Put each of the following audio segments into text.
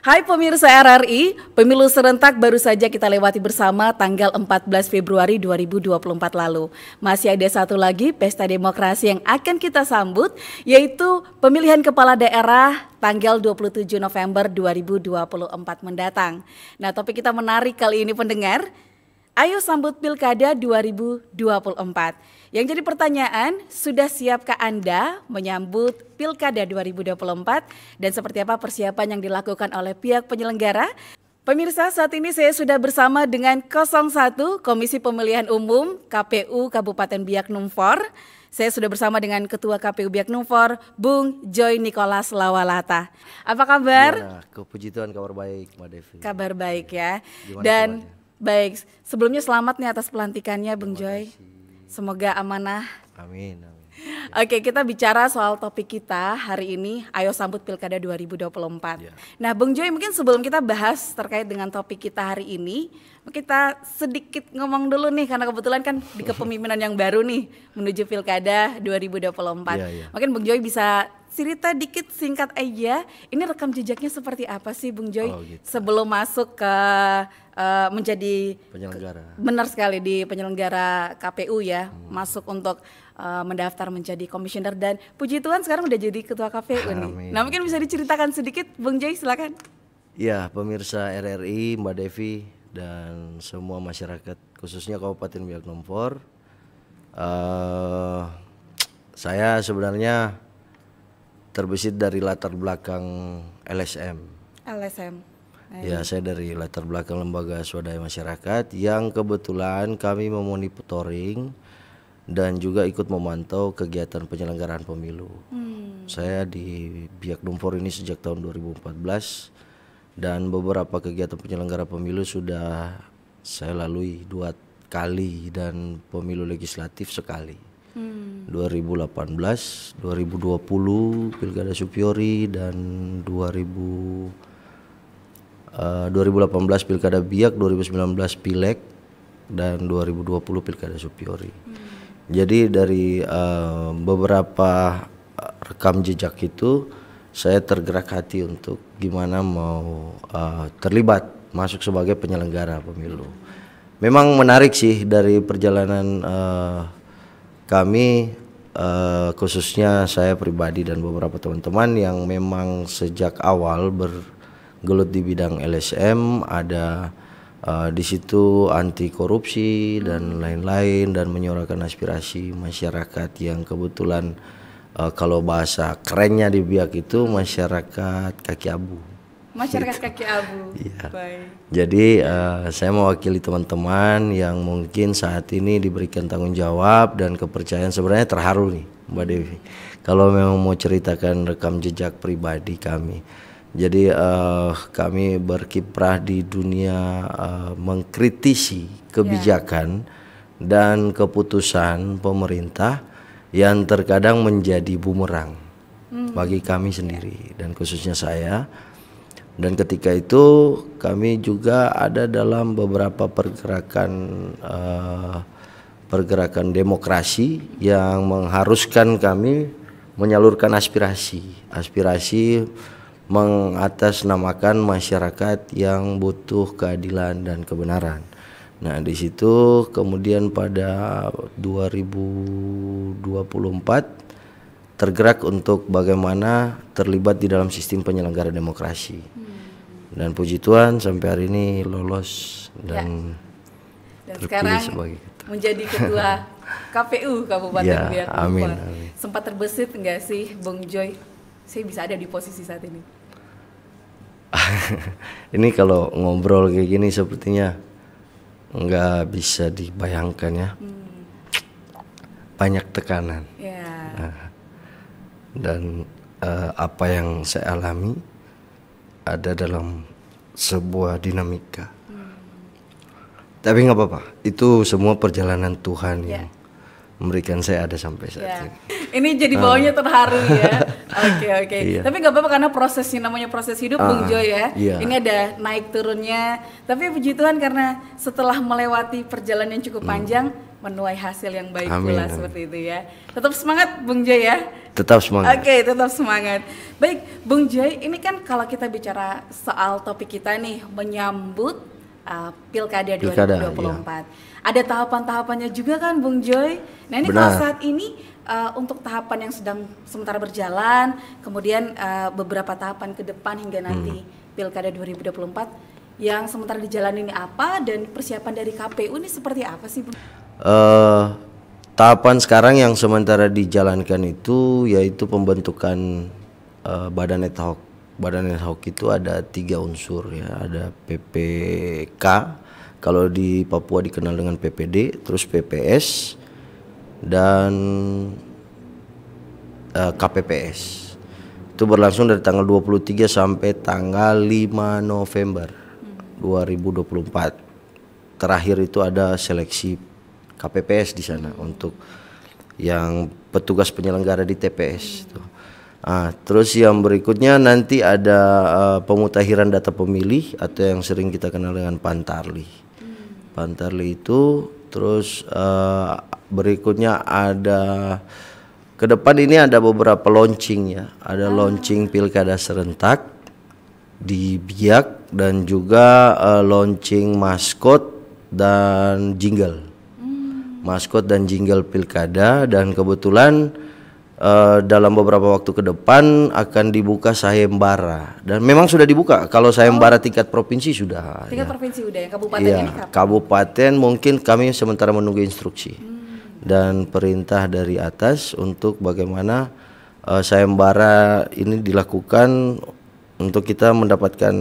Hai pemirsa RRI, pemilu serentak baru saja kita lewati bersama tanggal 14 Februari 2024 lalu. Masih ada satu lagi pesta demokrasi yang akan kita sambut, yaitu pemilihan kepala daerah tanggal 27 November 2024 mendatang. Nah, topik kita menarik kali ini pendengar. Ayo sambut Pilkada 2024. Yang jadi pertanyaan, sudah siapkah Anda menyambut Pilkada 2024 dan seperti apa persiapan yang dilakukan oleh pihak penyelenggara? Pemirsa, saat ini saya sudah bersama dengan 01 Komisi Pemilihan Umum KPU Kabupaten Biak Numfor. Saya sudah bersama dengan Ketua KPU Biak Numfor, Bung Joy Nicholas Lawalata. Apa kabar? Gimana? Puji Tuhan, kabar baik, Mbak Devi. Kabar baik ya. Gimana Dan kabarnya? baik, sebelumnya selamat nih atas pelantikannya Bung Joy. Semoga amanah. Amin, amin. Oke, kita bicara soal topik kita hari ini, ayo sambut Pilkada 2024. Ya. Nah, Bung Joy, mungkin sebelum kita bahas terkait dengan topik kita hari ini, kita sedikit ngomong dulu nih, karena kebetulan kan di kepemimpinan yang baru nih, menuju Pilkada 2024. Ya. Mungkin Bung Joy bisa cerita dikit singkat aja, ini rekam jejaknya seperti apa sih Bung Joy gitu. sebelum masuk ke menjadi penyelenggara. Benar sekali, di penyelenggara KPU ya, masuk untuk mendaftar menjadi komisioner dan puji Tuhan sekarang udah jadi ketua KPU nih. Nah, mungkin bisa diceritakan sedikit Bung Joy, silakan. Ya, pemirsa RRI, Mbak Devi dan semua masyarakat khususnya Kabupaten Biak Numfor. Saya sebenarnya terbesit dari latar belakang LSM. LSM. Ya, saya dari latar belakang lembaga swadaya masyarakat yang kebetulan kami memonitoring dan juga ikut memantau kegiatan penyelenggaraan pemilu. Saya di Biak Numfor ini sejak tahun 2014 dan beberapa kegiatan penyelenggara pemilu sudah saya lalui 2 kali dan pemilu legislatif sekali. 2018, 2020 Pilkada Supiori dan 2018 Pilkada Biak, 2019 Pileg dan 2020 Pilkada Supiori. Jadi dari beberapa rekam jejak itu saya tergerak hati untuk gimana mau terlibat masuk sebagai penyelenggara pemilu. Memang menarik sih dari perjalanan kami, khususnya saya pribadi dan beberapa teman-teman yang memang sejak awal bergelut di bidang LSM, ada di situ anti korupsi dan lain-lain dan menyuarakan aspirasi masyarakat yang kebetulan kalau bahasa kerennya di Biak itu masyarakat kaki abu. Masyarakat kaki abu. Iya. Baik. Jadi saya mewakili teman-teman yang mungkin saat ini diberikan tanggung jawab dan kepercayaan. Sebenarnya terharu nih Mbak Devi kalau memang mau ceritakan rekam jejak pribadi kami. Jadi kami berkiprah di dunia mengkritisi kebijakan dan keputusan pemerintah yang terkadang menjadi bumerang bagi kami sendiri dan khususnya saya. Dan ketika itu kami juga ada dalam beberapa pergerakan demokrasi yang mengharuskan kami menyalurkan aspirasi mengatasnamakan masyarakat yang butuh keadilan dan kebenaran. Nah, di situ kemudian pada 2024 tergerak untuk bagaimana terlibat di dalam sistem penyelenggara demokrasi. Dan puji Tuhan sampai hari ini lolos dan sekarang sebagai menjadi ketua KPU Kabupaten Biak Numfor. Amin. Sempat terbesit enggak sih Bung Joy, saya bisa ada di posisi saat ini? Ini kalau ngobrol kayak gini sepertinya nggak bisa dibayangkan ya. Banyak tekanan. Dan apa yang saya alami ada dalam sebuah dinamika. Tapi nggak apa-apa, itu semua perjalanan Tuhan yang memberikan saya ada sampai saat ini. Ini jadi bawahnya terharu ya. Oke. Iya. Tapi nggak apa-apa karena prosesnya, namanya proses hidup Bung Joy ya. Iya. Ini ada naik turunnya. Tapi puji Tuhan karena setelah melewati perjalanan yang cukup panjang, menuai hasil yang baik pula seperti itu ya. Tetap semangat Bung Joy ya. Tetap semangat. Oke, tetap semangat. Baik, Bung Joy, ini kan kalau kita bicara soal topik kita nih, menyambut Pilkada 2024. Ada tahapan-tahapannya juga kan, Bung Joy? Nah ini kalau saat ini untuk tahapan yang sedang sementara berjalan, kemudian beberapa tahapan ke depan hingga nanti Pilkada 2024 yang sementara dijalani ini apa, dan persiapan dari KPU ini seperti apa sih, Bung? Tahapan sekarang yang sementara dijalankan itu yaitu pembentukan badan ad hoc. Badan ad hoc itu ada 3 unsur ya, ada PPK, kalau di Papua dikenal dengan PPD, terus PPS dan KPPS. Itu berlangsung dari tanggal 23 sampai tanggal 5 November 2024. Terakhir itu ada seleksi KPPS di sana untuk yang petugas penyelenggara di TPS itu. Terus yang berikutnya nanti ada pemutakhiran data pemilih atau yang sering kita kenal dengan Pantarli. Pantarli itu, terus berikutnya ada ke depan ini ada beberapa launching ya. Ada launching pilkada serentak di Biak dan juga launching maskot dan jingle. Maskot dan jingle pilkada, dan kebetulan dalam beberapa waktu ke depan akan dibuka sayembara, dan memang sudah dibuka. Kalau sayembara tingkat provinsi sudah. Tingkat provinsi udah, yang kabupaten ini kapan? Kabupaten mungkin kami sementara menunggu instruksi dan perintah dari atas untuk bagaimana sayembara ini dilakukan untuk kita mendapatkan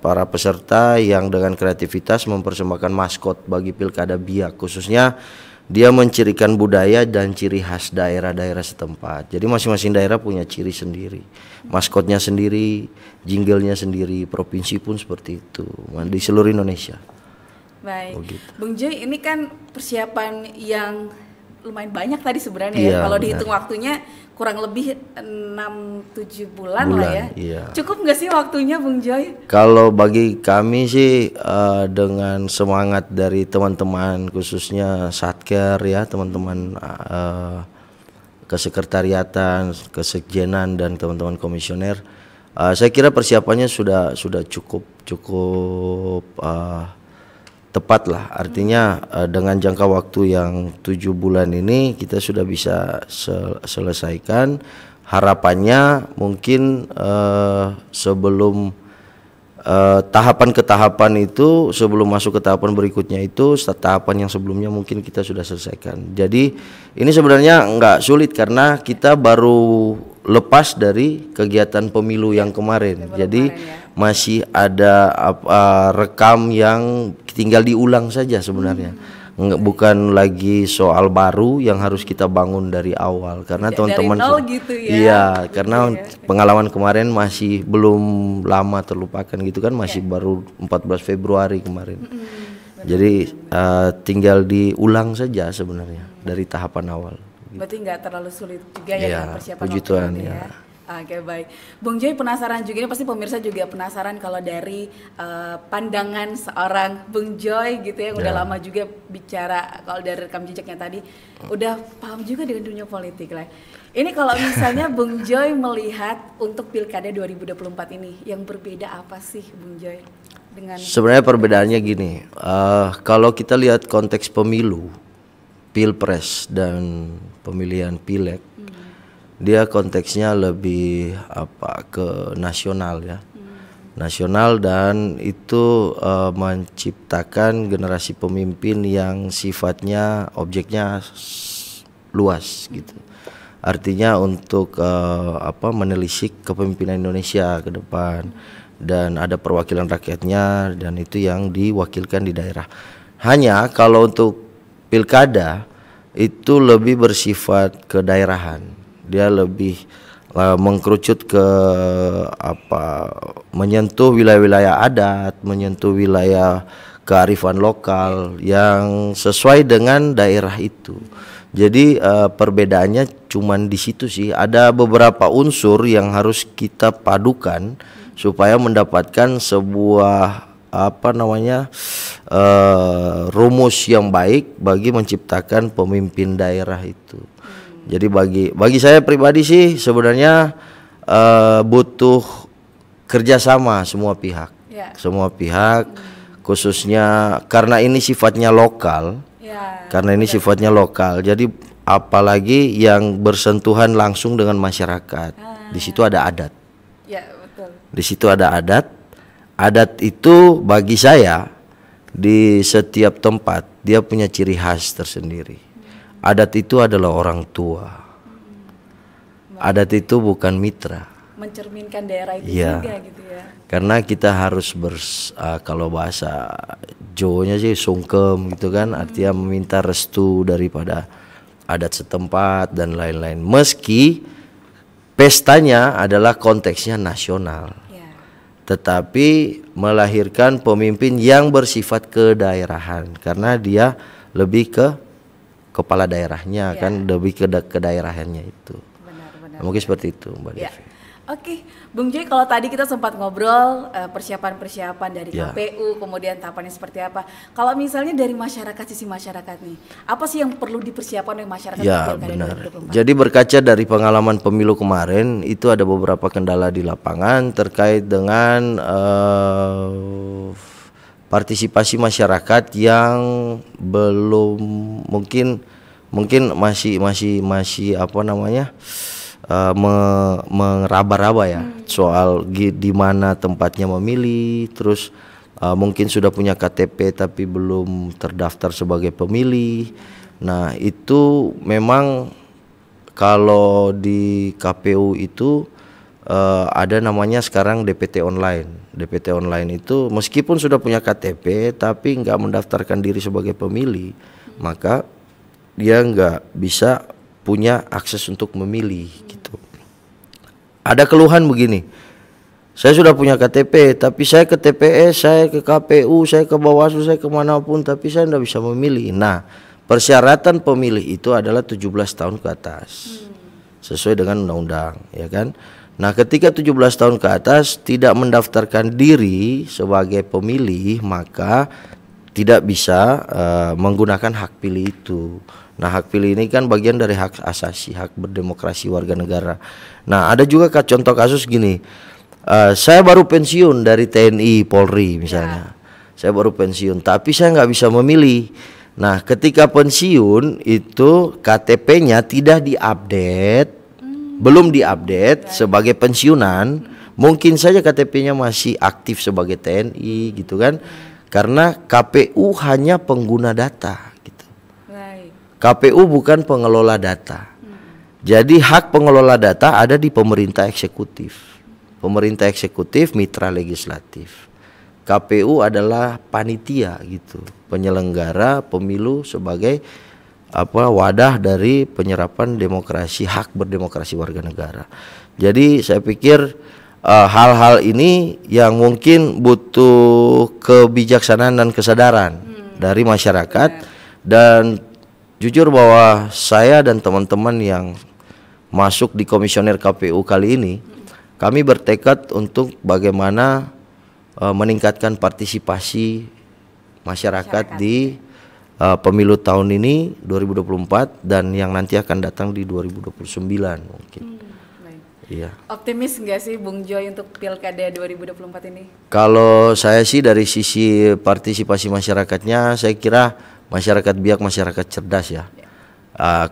para peserta yang dengan kreativitas mempersembahkan maskot bagi Pilkada Biak, khususnya dia mencirikan budaya dan ciri khas daerah-daerah setempat. Jadi masing-masing daerah punya ciri sendiri, maskotnya sendiri, jinglenya sendiri. Provinsi pun seperti itu di seluruh Indonesia. Baik, Bung Joy, ini kan persiapan yang lumayan banyak tadi sebenarnya ya. Kalau dihitung waktunya kurang lebih 6-7 bulan lah ya. Iya. Cukup nggak sih waktunya, Bung Joy? Kalau bagi kami sih dengan semangat dari teman-teman, khususnya Satker ya, teman-teman kesekretariatan, kesekjenan dan teman-teman komisioner, saya kira persiapannya sudah cukup tepat lah. Artinya dengan jangka waktu yang 7 bulan ini kita sudah bisa selesaikan. Harapannya mungkin sebelum tahapan ke tahapan itu, sebelum masuk ke tahapan berikutnya itu, tahapan yang sebelumnya mungkin kita sudah selesaikan. Jadi ini sebenarnya nggak sulit karena kita baru lepas dari kegiatan pemilu yang kemarin. Jadi masih ada rekam yang tinggal diulang saja sebenarnya. Bukan lagi soal baru yang harus kita bangun dari awal, karena teman-teman gitu ya. Iya, karena pengalaman kemarin masih belum lama terlupakan gitu kan, masih baru 14 Februari kemarin. Jadi tinggal diulang saja sebenarnya dari tahapan awal. Berarti nggak terlalu sulit juga ya persiapan puji Tuhan ya. Oke, baik. Bung Joy penasaran juga, ini pasti pemirsa juga penasaran kalau dari pandangan seorang Bung Joy gitu ya, yang udah lama juga bicara, kalau dari rekam jejaknya tadi udah paham juga dengan dunia politik lah. Ini kalau misalnya Bung Joy melihat untuk Pilkada 2024 ini, yang berbeda apa sih Bung Joy dengan? Sebenarnya perbedaannya gini, kalau kita lihat konteks pemilu, Pilpres dan pemilihan Pileg, dia konteksnya lebih ke nasional ya, nasional, dan itu menciptakan generasi pemimpin yang sifatnya objeknya luas gitu. Artinya untuk menelisik kepemimpinan Indonesia ke depan, dan ada perwakilan rakyatnya, dan itu yang diwakilkan di daerah. Hanya kalau untuk pilkada itu lebih bersifat kedaerahan. Dia lebih mengkerucut ke menyentuh wilayah-wilayah adat, menyentuh wilayah kearifan lokal yang sesuai dengan daerah itu. Jadi perbedaannya cuman di situ sih. Ada beberapa unsur yang harus kita padukan supaya mendapatkan sebuah rumus yang baik bagi menciptakan pemimpin daerah itu. Jadi bagi saya pribadi sih sebenarnya butuh kerjasama semua pihak, semua pihak, khususnya karena ini sifatnya lokal, jadi apalagi yang bersentuhan langsung dengan masyarakat. Di situ ada adat. Di situ ada adat. Adat itu bagi saya di setiap tempat dia punya ciri khas tersendiri. Adat itu adalah orang tua. Adat itu bukan mitra. Mencerminkan daerah itu juga gitu ya. Karena kita harus kalau bahasa Jawa-nya sih sungkem gitu kan, artinya meminta restu daripada adat setempat dan lain-lain. Meski pestanya adalah konteksnya nasional, tetapi melahirkan pemimpin yang bersifat kedaerahan karena dia lebih ke kepala daerahnya kan, lebih ke daerahannya itu. Benar, mungkin seperti itu, Mbak Devi. Oke, Bung Joy, kalau tadi kita sempat ngobrol persiapan-persiapan dari KPU, kemudian tahapannya seperti apa. Kalau misalnya dari masyarakat, sisi masyarakat nih, apa sih yang perlu dipersiapkan oleh masyarakat? Ya, benar. Jadi berkaca dari pengalaman pemilu kemarin, itu ada beberapa kendala di lapangan terkait dengan partisipasi masyarakat yang belum mungkin masih apa namanya? Meraba-raba ya soal di mana tempatnya memilih, terus mungkin sudah punya KTP tapi belum terdaftar sebagai pemilih. Nah itu memang kalau di KPU itu ada namanya sekarang DPT online. DPT online itu meskipun sudah punya KTP tapi nggak mendaftarkan diri sebagai pemilih, maka dia nggak bisa punya akses untuk memilih gitu. Ada keluhan begini, saya sudah punya KTP tapi saya ke TPS, saya ke KPU, saya ke Bawaslu, saya kemanapun tapi saya tidak bisa memilih. Nah persyaratan pemilih itu adalah 17 tahun ke atas sesuai dengan undang-undang, ya kan. Nah ketika 17 tahun ke atas tidak mendaftarkan diri sebagai pemilih, maka tidak bisa menggunakan hak pilih itu. Nah hak pilih ini kan bagian dari hak asasi, hak berdemokrasi warga negara. Nah ada juga contoh kasus gini, saya baru pensiun dari TNI Polri misalnya, saya baru pensiun tapi saya nggak bisa memilih. Nah ketika pensiun itu KTP-nya tidak diupdate, belum diupdate sebagai pensiunan, mungkin saja KTP-nya masih aktif sebagai TNI gitu kan, karena KPU hanya pengguna data. KPU bukan pengelola data. Jadi hak pengelola data ada di pemerintah eksekutif. Pemerintah eksekutif mitra legislatif. KPU adalah panitia gitu, penyelenggara pemilu sebagai wadah dari penyerapan demokrasi, hak berdemokrasi warga negara. Jadi saya pikir hal-hal ini yang mungkin butuh kebijaksanaan dan kesadaran dari masyarakat. Dan jujur bahwa saya dan teman-teman yang masuk di komisioner KPU kali ini, kami bertekad untuk bagaimana meningkatkan partisipasi masyarakat di pemilu tahun ini 2024 dan yang nanti akan datang di 2029 mungkin. Iya. Optimis nggak sih Bung Joy untuk Pilkada 2024 ini? Kalau saya sih dari sisi partisipasi masyarakatnya, saya kira masyarakat Biak masyarakat cerdas ya.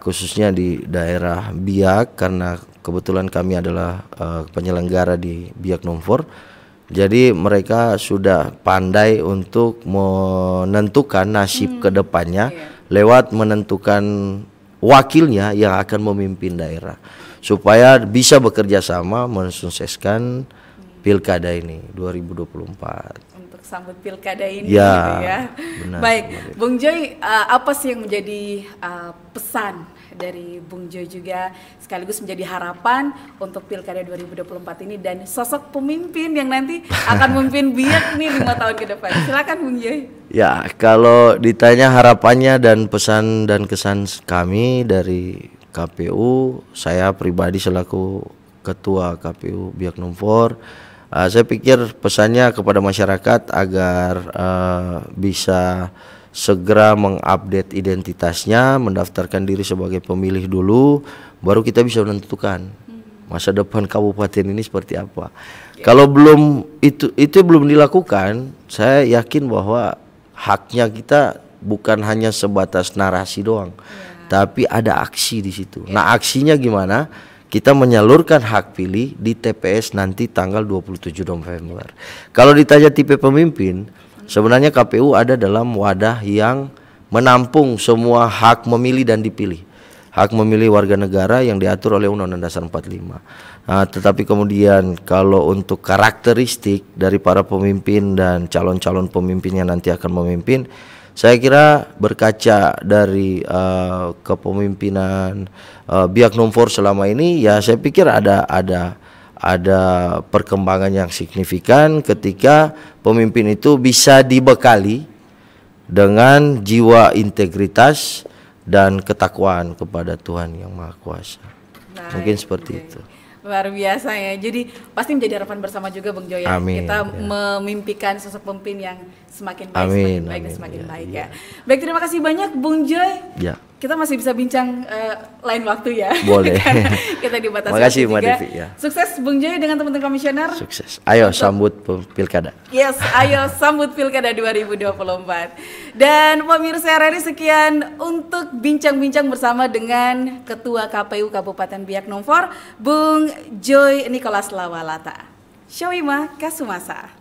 Khususnya di daerah Biak karena kebetulan kami adalah penyelenggara di Biak Numfor. Jadi mereka sudah pandai untuk menentukan nasib kedepannya lewat menentukan wakilnya yang akan memimpin daerah supaya bisa bekerja sama mensukseskan Pilkada ini 2024. Sambut pilkada ini gitu ya. Benar, baik, benar. Bung Joy, apa sih yang menjadi pesan dari Bung Joy juga sekaligus menjadi harapan untuk pilkada 2024 ini dan sosok pemimpin yang nanti akan memimpin Biak nih 5 tahun ke depan. Silakan Bung Joy. Ya, kalau ditanya harapannya dan pesan dan kesan kami dari KPU, saya pribadi selaku Ketua KPU Biak Numfor, saya pikir pesannya kepada masyarakat agar bisa segera mengupdate identitasnya, mendaftarkan diri sebagai pemilih dulu, baru kita bisa menentukan masa depan kabupaten ini seperti apa. Kalau belum itu belum dilakukan, saya yakin bahwa haknya kita bukan hanya sebatas narasi doang, tapi ada aksi di situ. Nah, aksinya gimana? Kita menyalurkan hak pilih di TPS nanti tanggal 27 November. Kalau ditanya tipe pemimpin, sebenarnya KPU ada dalam wadah yang menampung semua hak memilih dan dipilih. Hak memilih warga negara yang diatur oleh Undang-Undang Dasar 45. Nah, tetapi kemudian kalau untuk karakteristik dari para pemimpin dan calon-calon pemimpin yang nanti akan memimpin, saya kira berkaca dari kepemimpinan Biak Numfor selama ini, ya saya pikir ada perkembangan yang signifikan ketika pemimpin itu bisa dibekali dengan jiwa integritas dan ketakwaan kepada Tuhan Yang Maha Kuasa. Mungkin seperti itu. Luar biasa ya. Jadi pasti menjadi harapan bersama juga Bung Joy. Amin, kita memimpikan sosok pemimpin yang semakin baik, semakin baik ya. Baik, terima kasih banyak Bung Joy. Ya. Kita masih bisa bincang lain waktu ya. Boleh. Kita dibatasi. Makasih juga. Mbak Devi ya. Sukses Bung Joy dengan teman-teman komisioner. Sukses. Ayo sambut pilkada. Yes, ayo sambut pilkada 2024. Dan pemirsa RRI, sekian untuk bincang-bincang bersama dengan Ketua KPU Kabupaten Biak Numfor, Bung Joy Nicholas Lawalata. Syawima Kasumasa.